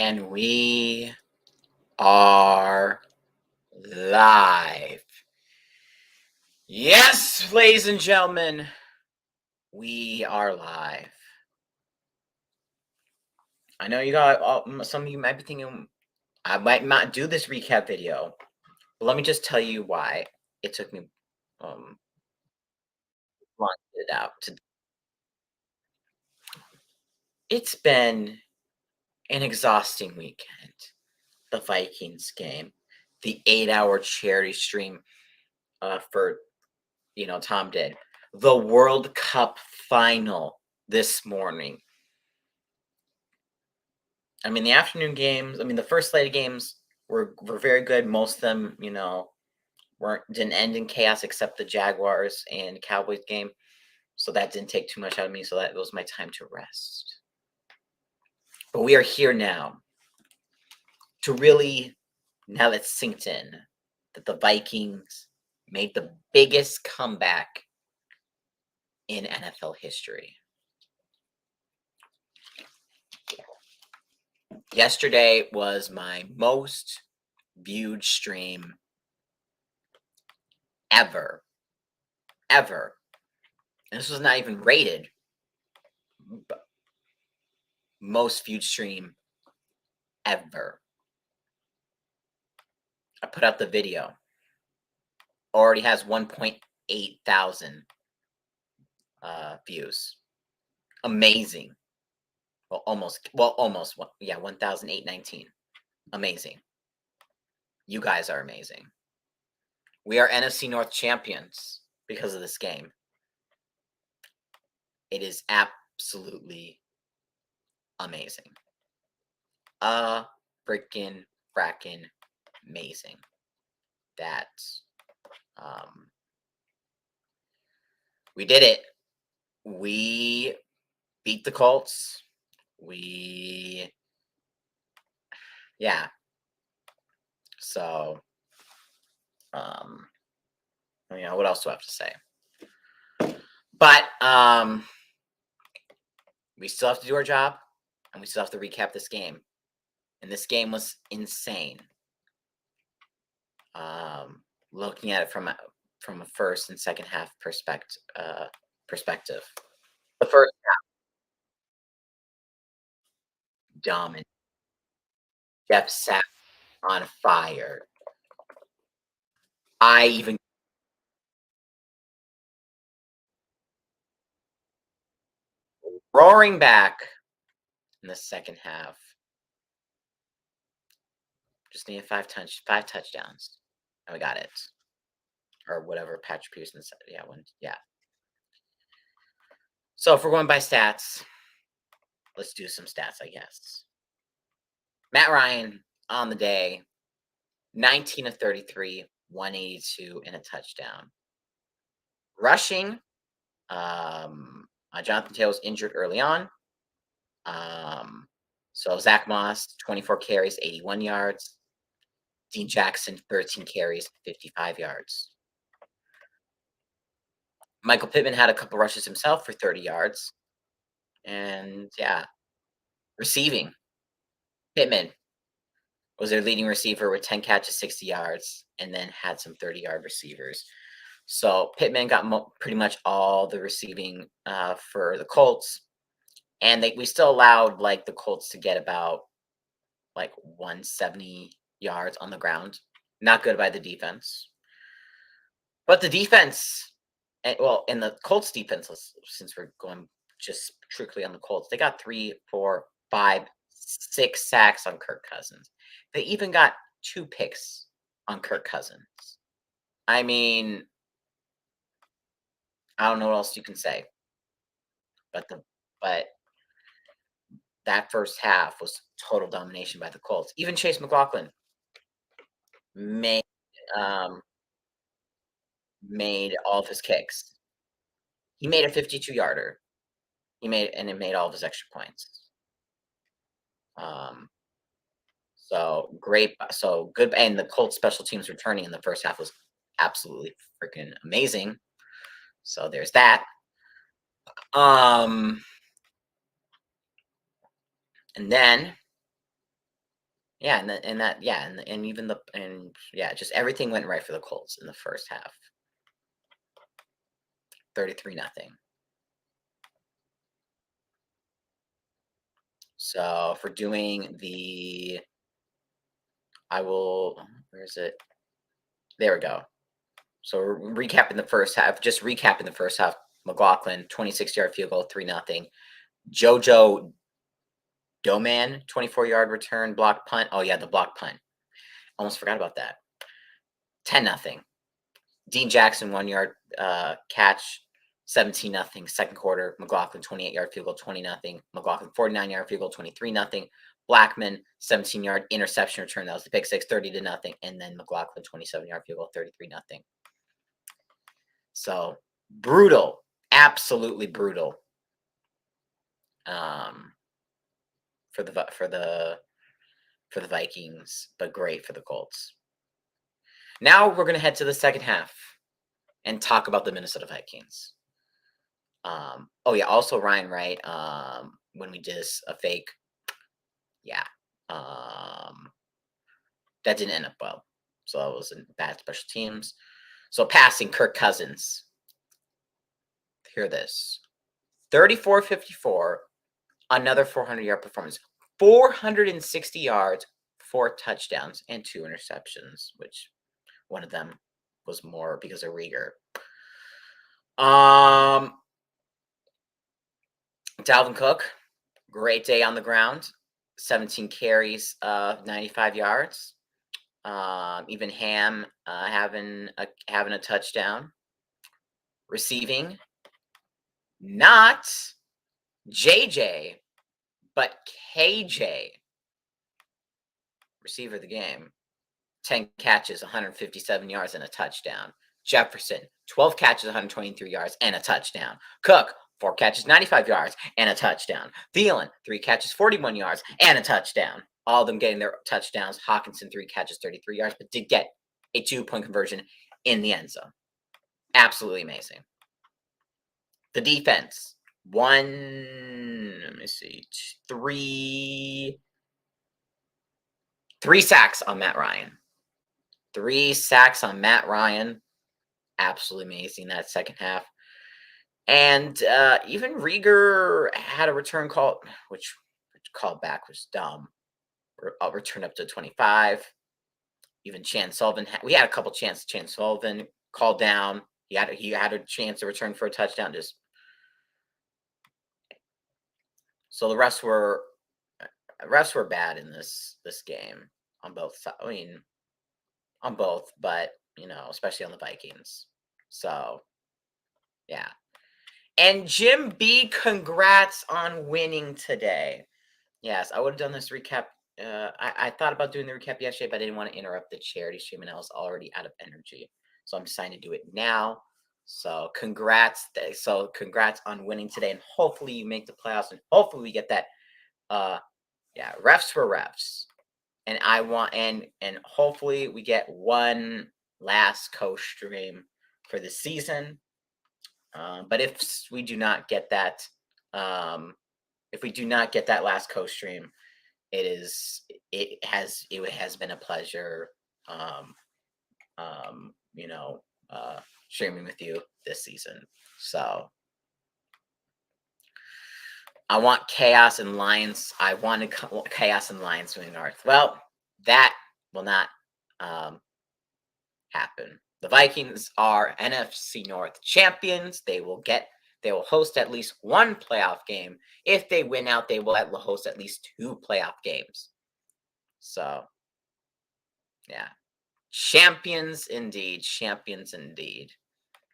And we are live. Yes, ladies and gentlemen, we are live. I know you got some of you might be thinking I might not do this recap video, but let me just tell you why it took me long to get it out. It's been an exhausting weekend. The Vikings game, the 8-hour charity stream for Tom did. The World Cup final this morning. I mean, the afternoon games, the first slate of games were very good. Most of them, didn't end in chaos except the Jaguars and Cowboys game. So that didn't take too much out of me. So that was my time to rest. But we are here now to really, now that's synced in, that the Vikings made the biggest comeback in NFL history. Yesterday was my most viewed stream ever. And this was not even rated. But most viewed stream ever. I put out the video. Already has 1.8 thousand views. Amazing. Well, almost. Yeah, 1,819. Amazing. You guys are amazing. We are NFC North champions because of this game. It is absolutely amazing. Freaking frackin' amazing. That we did it. We beat the Colts. Yeah. So, what else do I have to say? But we still have to do our job, and we still have to recap this game. And this game was insane. Looking at it from a first and second half perspective. The first half, dominant. Jeff sat on fire. I even roaring back in the second half. Just needed five touchdowns, and we got it, or whatever Patrick Peterson said. Yeah. So if we're going by stats, let's do some stats, I guess. Matt Ryan on the day, 19 of 33, 182 and a touchdown. Rushing, Jonathan Taylor was injured early on. So Zach Moss, 24 carries, 81 yards. Dean Jackson, 13 carries, 55 yards. Michael Pittman had a couple rushes himself for 30 yards. And yeah, receiving. Pittman was their leading receiver with 10 catches, 60 yards, and then had some 30-yard receivers. So Pittman got pretty much all the receiving for the Colts. And we still allowed the Colts to get about 170 yards on the ground. Not good by the defense. But the defense, and the Colts defense, since we're going just strictly on the Colts, they got 3, 4, 5, 6 sacks on Kirk Cousins. They even got 2 picks on Kirk Cousins. I mean, I don't know what else you can say. But that first half was total domination by the Colts. Even Chase McLaughlin made all of his kicks. He made a 52-yarder. It made all of his extra points. So great. So good. And the Colts special teams returning in the first half was absolutely freaking amazing. So there's that. And then Yeah, just everything went right for the Colts in the first half. 33-0. So if we're doing where is it? There we go. So we're recapping the first half. Just recapping the first half. McLaughlin, 26-yard field goal, 3-0. JoJo Doman, 24-yard return, block punt. Oh yeah, the block punt. Almost forgot about that. 10-0. Dean Jackson, 1-yard catch, 17-0. Second quarter, McLaughlin, 28-yard field goal, 20-0. McLaughlin, 49-yard field goal, 23-0. Blackman, 17-yard interception return. That was the pick six, 30-0. And then McLaughlin, 27-yard field goal, 33-0. So brutal, absolutely brutal. For the Vikings, but great for the Colts. Now we're going to head to the second half and talk about the Minnesota Vikings. Oh yeah, also Ryan Wright. When we did a fake, yeah, that didn't end up well. So that was a bad special teams. So passing, Kirk Cousins. Hear this: 34-54, another 400-yard performance, 460 yards, 4 touchdowns, and 2 interceptions, which one of them was more because of Rieger. Dalvin Cook, great day on the ground, 17 carries, 95 yards. Even Ham having a touchdown. Receiving, not JJ, but KJ, receiver of the game. 10 catches, 157 yards, and a touchdown. Jefferson, 12 catches, 123 yards, and a touchdown. Cook, 4 catches, 95 yards, and a touchdown. Thielen, 3 catches, 41 yards, and a touchdown. All of them getting their touchdowns. Hawkinson, 3 catches, 33 yards, but did get a 2-point conversion in the end zone. Absolutely amazing. The defense, 3 sacks on Matt Ryan. 3 sacks on Matt Ryan. Absolutely amazing that second half. And even Rieger had a return call, which called back was dumb. I'll return up to 25. Even Chan Sullivan, we had a couple chances. Chan Sullivan called down. He had a chance to return for a touchdown. So the refs were bad in this game on both sides. I mean, on both, but especially on the Vikings. So yeah. And Jim B, congrats on winning today. Yes, I would have done this recap. I thought about doing the recap yesterday, but I didn't want to interrupt the charity stream, and I was already out of energy. So I'm deciding to do it now. So congrats. Congrats on winning today, and hopefully you make the playoffs, and hopefully we get that. Refs for refs. And I want and hopefully we get one last coach stream for the season. But if we do not get that, last coach stream, it has been a pleasure, streaming with you this season. So I want Chaos and Lions. I wanted Chaos and Lions winning North. Well, that will not happen. The Vikings are NFC North champions. They will host at least one playoff game. If they win out, they will host at least 2 playoff games. So, yeah. Champions indeed. Champions indeed.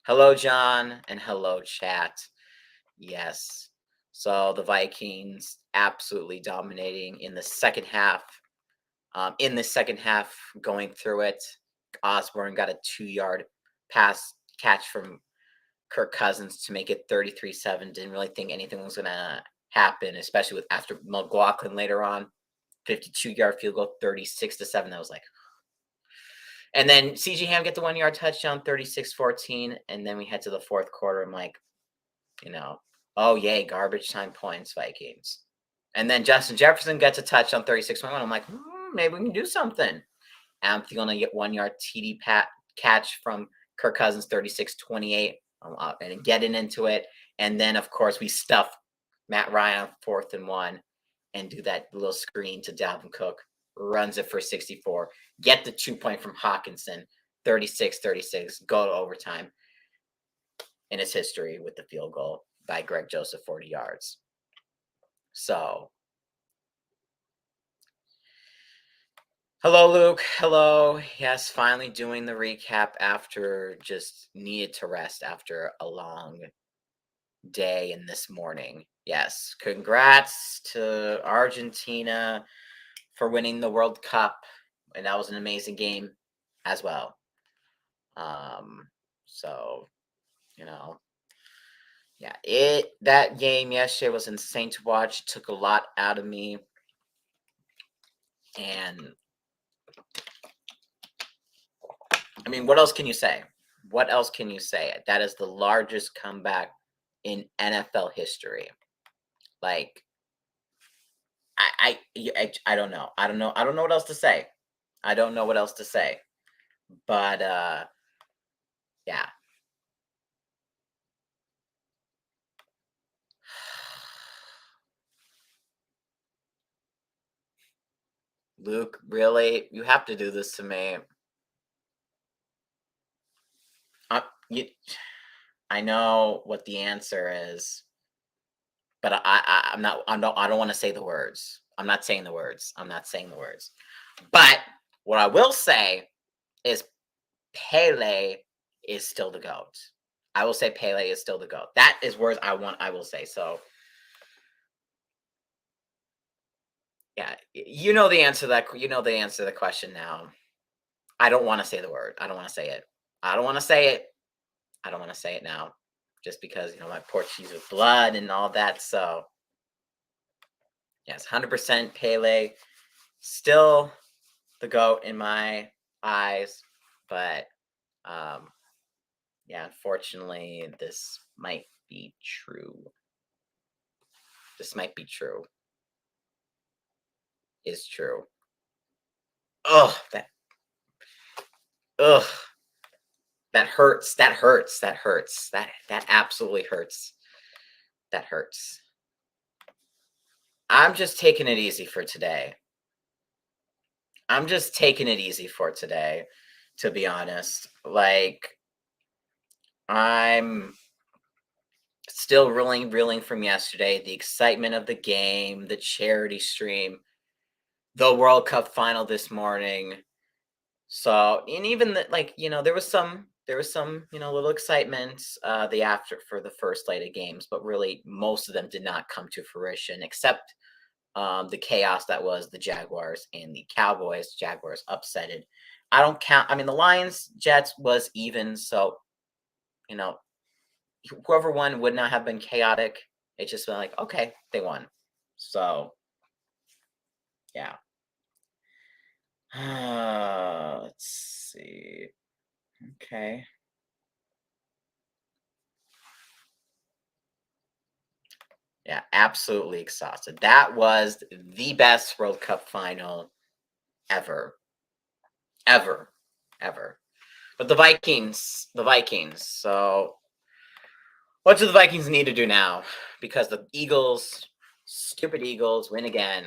Hello, John, and hello, chat. Yes. So the Vikings absolutely dominating in the second half. Going through it, Osborne got a 2-yard pass catch from Kirk Cousins to make it 33-7. Didn't really think anything was going to happen, especially after McLaughlin later on. 52-yard field goal, 36-7. That was like... And then C.J. Ham get the 1-yard touchdown, 36-14. And then we head to the fourth quarter. I'm like, oh, yay, garbage time points, Vikings. And then Justin Jefferson gets a touchdown, 36-21. I'm like, maybe we can do something. Am Thielen get 1 yard TD catch from Kirk Cousins, 36-28, and getting into it. And then, of course, we stuff Matt Ryan on 4th and 1 and do that little screen to Dalvin Cook, runs it for 64, get the 2-point from Hawkinson, 36-36, go to overtime. And it's history with the field goal by Greg Joseph, 40 yards. So, hello, Luke. Hello. Yes, finally doing the recap after just needed to rest after a long day and this morning. Yes, congrats to Argentina for winning the World Cup, and that was an amazing game as well. So, yeah, that game yesterday was insane to watch. It took a lot out of me, and I mean, what else can you say? What else can you say? That is the largest comeback in NFL history. Like, I don't know. I don't know what else to say. I don't know what else to say. But yeah. Luke, really? You have to do this to me. I know what the answer is, but I'm not. I don't want to say the words. I'm not saying the words. I'm not saying the words. But what I will say is Pele is still the GOAT. I will say Pele is still the GOAT. That is words I will say. So yeah, you know the answer to that. You know the answer to the question now. I don't want to say the word. I don't want to say it. I don't want to say it. I don't want to say it now, just because my Portuguese with blood and all that. So yes, 100% Pele, still the GOAT in my eyes. But yeah, unfortunately, this might be true. This might be true. Is true. Ugh, ugh, that hurts. That hurts. That hurts. That absolutely hurts. That hurts. I'm just taking it easy for today. I'm just taking it easy for today, to be honest. Like, I'm still reeling from yesterday, the excitement of the game, the charity stream, the World Cup final this morning. So, and even there was some little excitement for the first slate of games, but really most of them did not come to fruition, except the chaos that was the Jaguars and the Cowboys. Jaguars upsetted. I don't count. I mean, the Lions Jets was even, so whoever won would not have been chaotic. It's just been like, okay, they won. So yeah. Let's see. Okay. Yeah, absolutely exhausted. That was the best World Cup final ever. Ever. Ever. But the Vikings. So what do the Vikings need to do now? Because the Eagles, stupid Eagles, win again.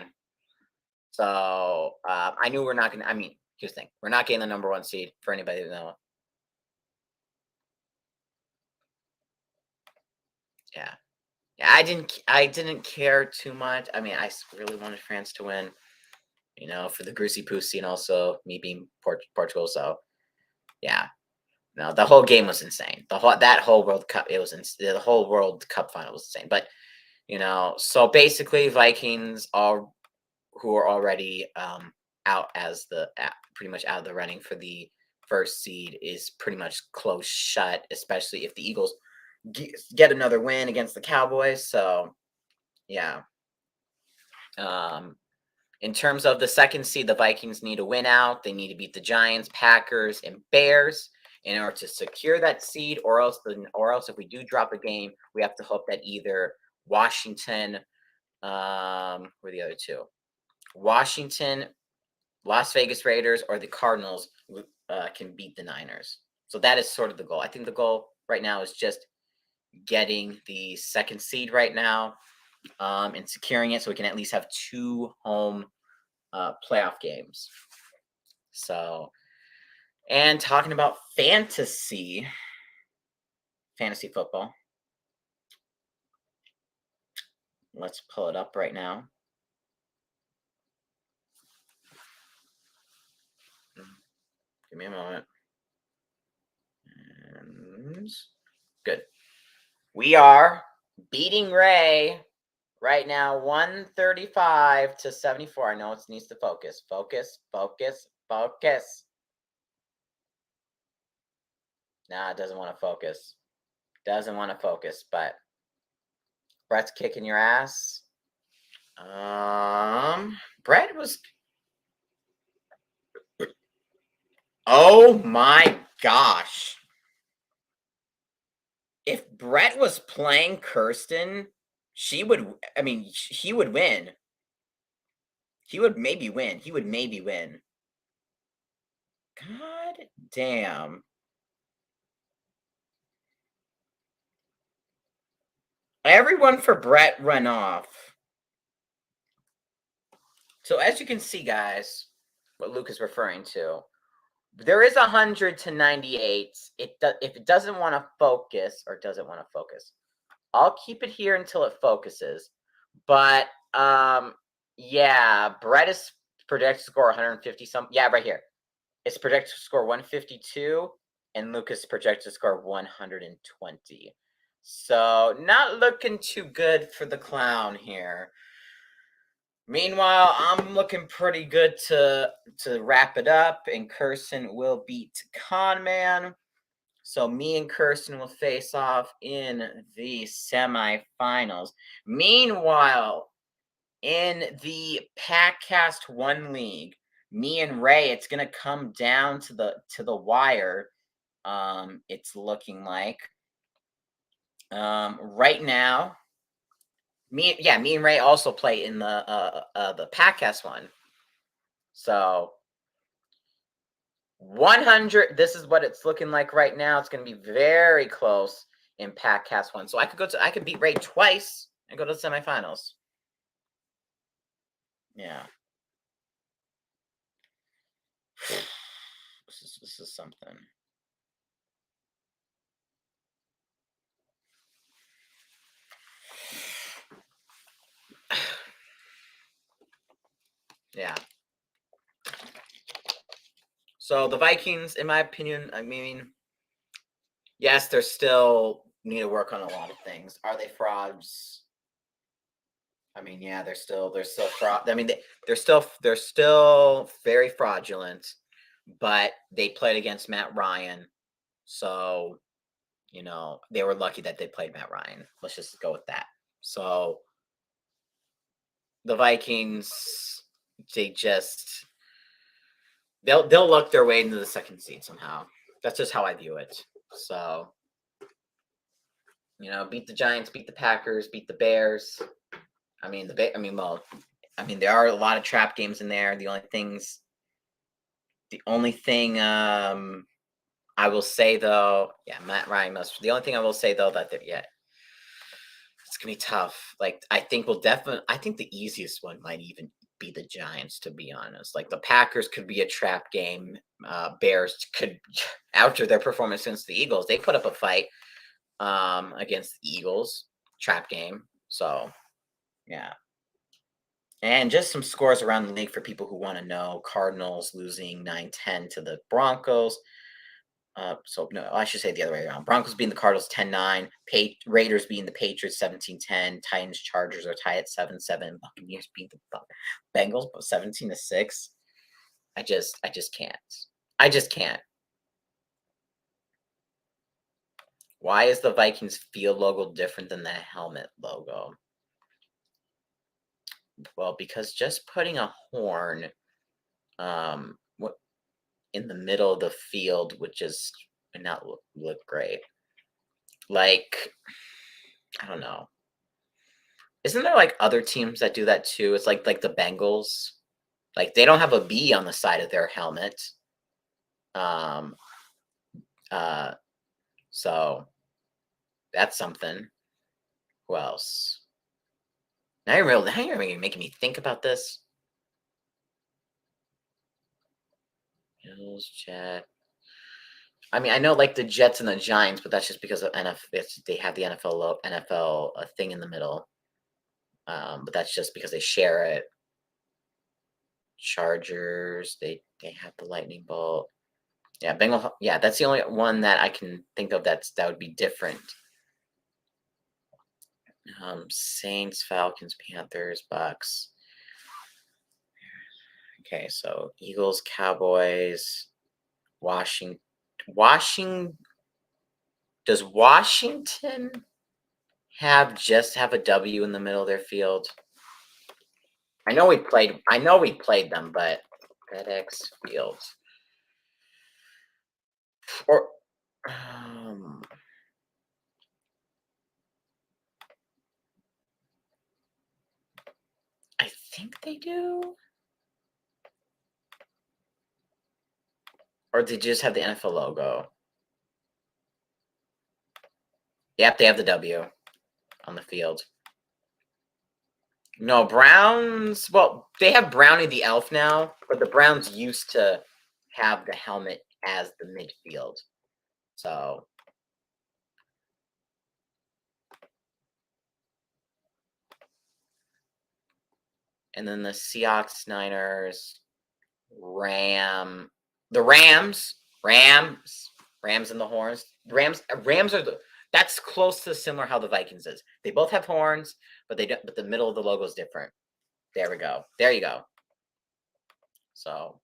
So I knew we're not going to. I mean, here's the thing: we're not getting the number 1 seed for anybody to know. Yeah, yeah. I didn't care too much. I mean, I really wanted France to win. For the Greasy Pussy, and also me being Portugal. So yeah, no, the whole game was insane. That whole World Cup, the whole World Cup final was insane. But so basically, Vikings who are already out as pretty much out of the running for the first seed is pretty much close shut, especially if the Eagles get another win against the Cowboys. So yeah. In terms of the second seed, the Vikings need to win out. They need to beat the Giants, Packers, and Bears in order to secure that seed, or else if we do drop a game, we have to hope that either Washington, who are the other two? Washington, Las Vegas Raiders or the Cardinals can beat the Niners. So that is sort of the goal. I think the goal right now is just getting the second seed right now and securing it so we can at least have 2 home playoff games. So, and talking about fantasy football. Let's pull it up right now. Give me a moment. And good. We are beating Ray right now, 135 to 74. I know it needs to focus. Focus. Nah, it doesn't want to focus. But Brett's kicking your ass. Brett was. Oh my gosh. If Brett was playing Kirsten, he would win. He would maybe win. God damn. Everyone for Brett run off. So as you can see, guys, what Luke is referring to, there is 100 to 98. If it doesn't want to focus, I'll keep it here until it focuses. But yeah, Brett is projected to score 150 something. Yeah, right here. It's projected to score 152, and Lucas projected to score 120. So not looking too good for the clown here. Meanwhile, I'm looking pretty good to wrap it up, and Kirsten will beat Conman. So me and Kirsten will face off in the semifinals. Meanwhile, in the Packcast 1 league, me and Ray, it's gonna come down to the wire. It's looking like right now. Me and Ray also play in the Packcast 1. So 100. This is what it's looking like right now. It's going to be very close in Packcast 1. So I could beat Ray twice and go to the semifinals. Yeah. This is something. Yeah. So the Vikings, in my opinion, I mean, yes, they're still need to work on a lot of things. Are they frauds? I mean, yeah, they're still fraud. I mean, they're still very fraudulent, but they played against Matt Ryan, so they were lucky that they played Matt Ryan. Let's just go with that. So the Vikings, they'll luck their way into the second seed somehow. That's just how I view it. So beat the Giants, beat the Packers, beat the Bears. I mean there are a lot of trap games in there. The only thing I will say though, yeah, Matt Ryan must. The only thing I will say though it's gonna be tough. Like I think the easiest one might even be the Giants, to be honest. Like the Packers could be a trap game. Bears could, after their performance against the Eagles, they put up a fight against the Eagles, trap game. So yeah. And just some scores around the league for people who want to know. Cardinals losing 9-10 to the Broncos. So no, I should say the other way around. Broncos beating the Cardinals 10-9. Raiders beating the Patriots 17-10. Titans, Chargers are tied at 7-7. Buccaneers beat the Bengals 17-6. I just can't. Why is the Vikings field logo different than the helmet logo? Well, because just putting a horn in the middle of the field would just not look great. Like, I don't know. Isn't there like other teams that do that too? It's like the Bengals. Like, they don't have a B on the side of their helmet. So that's something. Who else? Now you're making me think about this. Bills, Jets. I mean, I know like the Jets and the Giants, but that's just because of they have the NFL thing in the middle. But that's just because they share it. Chargers, they have the lightning bolt. Yeah, Bengal. Yeah, that's the only one that I can think of that would be different. Saints, Falcons, Panthers, Bucks. Okay, so Eagles, Cowboys, Washington. Does Washington have a W in the middle of their field? I know we played them, but FedEx Field. Or I think they do. Or did they just have the NFL logo? Yep, they have the W on the field. No, Browns. Well, they have Brownie the Elf now, but the Browns used to have the helmet as the midfield. So, and then the Seahawks, Niners, Rams, and the Horns. Rams are that's close to similar how the Vikings is. They both have horns, but they don't. But the middle of the logo is different. There we go. There you go. So,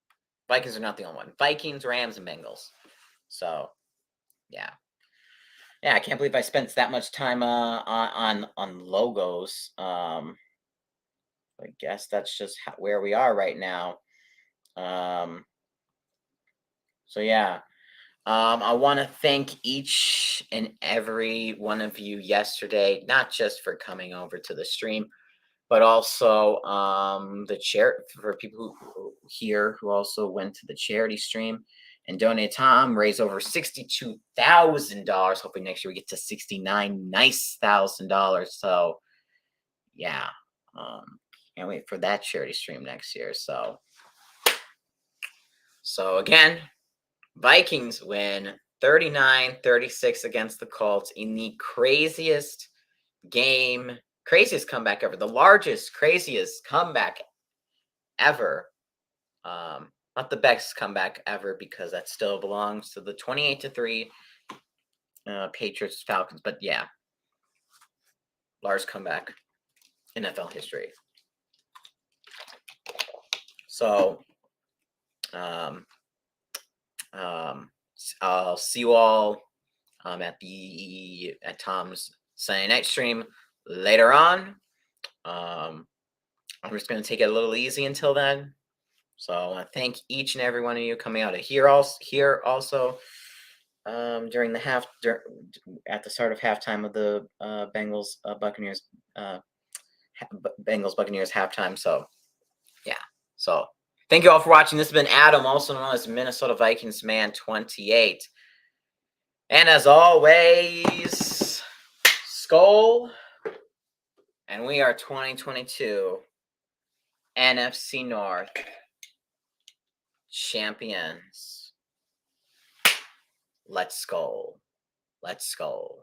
Vikings are not the only one. Vikings, Rams, and Bengals. So, yeah. Yeah, I can't believe I spent that much time on logos. I guess that's just where we are right now. So yeah, I want to thank each and every one of you yesterday, not just for coming over to the stream, but also the for people who here who also went to the charity stream and donate. Tom raised over $62,000. Hopefully next year we get to $69,000. So yeah, can't wait for that charity stream next year. So again, Vikings win 39-36 against the Colts in the craziest comeback ever, the largest, craziest comeback ever. Not the best comeback ever because that still belongs to the 28-3 Patriots Falcons. But yeah, largest comeback in NFL history. So, I'll see you all at Tom's Sunday night stream later on. I'm just going to take it a little easy until then. So I want to thank each and every one of you coming out of here also during the at the start of halftime of the Bengals Buccaneers halftime. So yeah. So thank you all for watching. This has been Adam, also known as Minnesota Vikings Man 28. And as always, Skull. And we are 2022 NFC North champions. Let's Skull. Let's Skull.